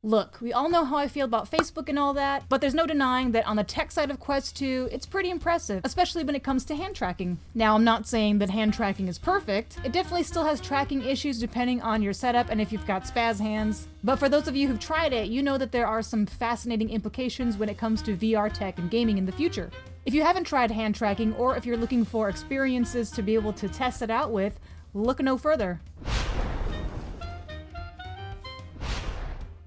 Look, we all know how I feel about Facebook and all that, but there's no denying that on the tech side of Quest 2, it's pretty impressive, especially when it comes to hand tracking. Now, I'm not saying that hand tracking is perfect. It definitely still has tracking issues depending on your setup and if you've got spaz hands. But for those of you who've tried it, you know that there are some fascinating implications when it comes to VR tech and gaming in the future. If you haven't tried hand tracking, or if you're looking for experiences to be able to test it out with, look no further.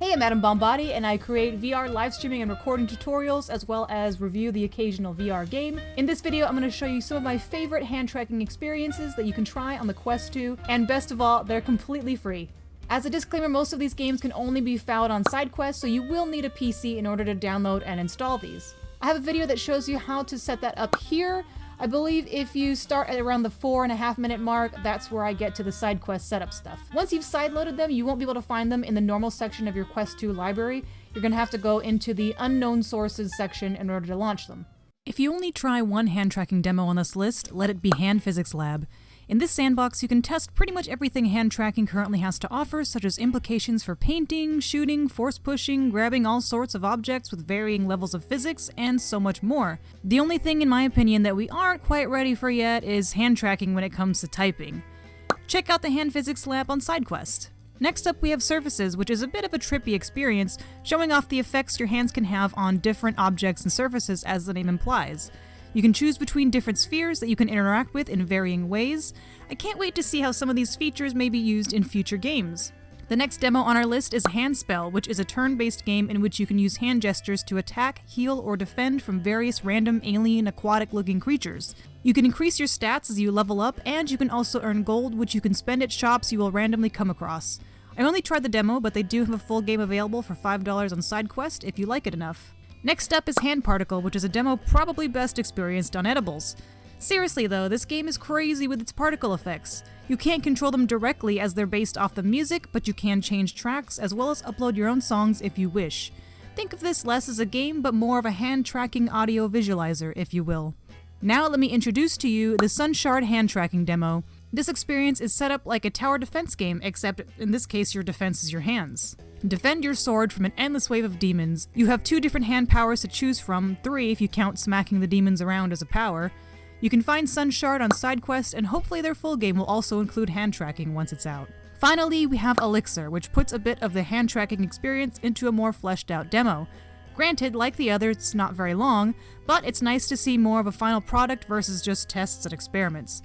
Hey, I'm AtomBombBody, and I create VR live streaming and recording tutorials, as well as review the occasional VR game. In this video, I'm going to show you some of my favorite hand tracking experiences that you can try on the Quest 2, and best of all, they're completely free. As a disclaimer, most of these games can only be found on SideQuest, so you will need a PC in order to download and install these. I have a video that shows you how to set that up here. I believe if you start at around the 4.5 minute mark, that's where I get to the side quest setup stuff. Once you've sideloaded them, you won't be able to find them in the normal section of your Quest 2 library. You're going to have to go into the unknown sources section in order to launch them. If you only try one hand tracking demo on this list, let it be Hand Physics Lab. In this sandbox, you can test pretty much everything hand tracking currently has to offer, such as implications for painting, shooting, force pushing, grabbing all sorts of objects with varying levels of physics, and so much more. The only thing, in my opinion, that we aren't quite ready for yet is hand tracking when it comes to typing. Check out the Hand Physics Lab on SideQuest. Next up, we have Surfaces, which is a bit of a trippy experience, showing off the effects your hands can have on different objects and surfaces, as the name implies. You can choose between different spheres that you can interact with in varying ways. I can't wait to see how some of these features may be used in future games. The next demo on our list is Handspell, which is a turn-based game in which you can use hand gestures to attack, heal, or defend from various random alien aquatic-looking creatures. You can increase your stats as you level up, and you can also earn gold, which you can spend at shops you will randomly come across. I only tried the demo, but they do have a full game available for $5 on SideQuest if you like it enough. Next up is Hand Particle, which is a demo probably best experienced on edibles. Seriously though, this game is crazy with its particle effects. You can't control them directly as they're based off the music, but you can change tracks as well as upload your own songs if you wish. Think of this less as a game, but more of a hand tracking audio visualizer, if you will. Now let me introduce to you the Sunshard hand tracking demo. This experience is set up like a tower defense game, except in this case your defense is your hands. Defend your sword from an endless wave of demons. You have 2 different hand powers to choose from, 3 if you count smacking the demons around as a power. You can find Sunshard on SideQuest, and hopefully their full game will also include hand tracking once it's out. Finally, we have Elixir, which puts a bit of the hand tracking experience into a more fleshed out demo. Granted, like the others, it's not very long, but it's nice to see more of a final product versus just tests and experiments.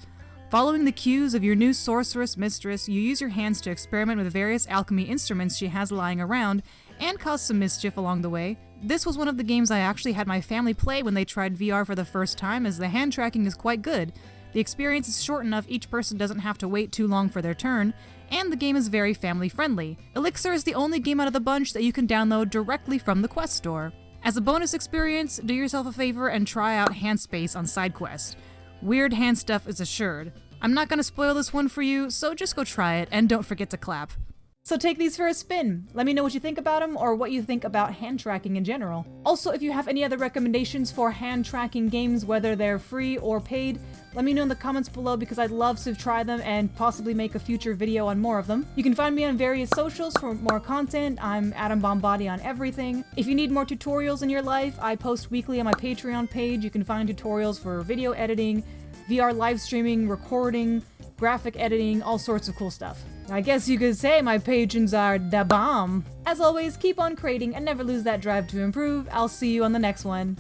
Following the cues of your new sorceress mistress, you use your hands to experiment with various alchemy instruments she has lying around, and cause some mischief along the way. This was one of the games I actually had my family play when they tried VR for the first time, as the hand tracking is quite good. The experience is short enough each person doesn't have to wait too long for their turn, and the game is very family friendly. Elixir is the only game out of the bunch that you can download directly from the Quest store. As a bonus experience, do yourself a favor and try out Handspace on SideQuest. Weird hand stuff is assured. I'm not gonna spoil this one for you, so just go try it, and don't forget to clap. So take these for a spin. Let me know what you think about them, or what you think about hand tracking in general. Also, if you have any other recommendations for hand tracking games, whether they're free or paid, let me know in the comments below, because I'd love to try them and possibly make a future video on more of them. You can find me on various socials for more content. I'm AtomBombBody on everything. If you need more tutorials in your life, I post weekly on my Patreon page. You can find tutorials for video editing, VR live streaming, recording, graphic editing, all sorts of cool stuff. I guess you could say my patrons are da bomb. As always, keep on creating and never lose that drive to improve. I'll see you on the next one.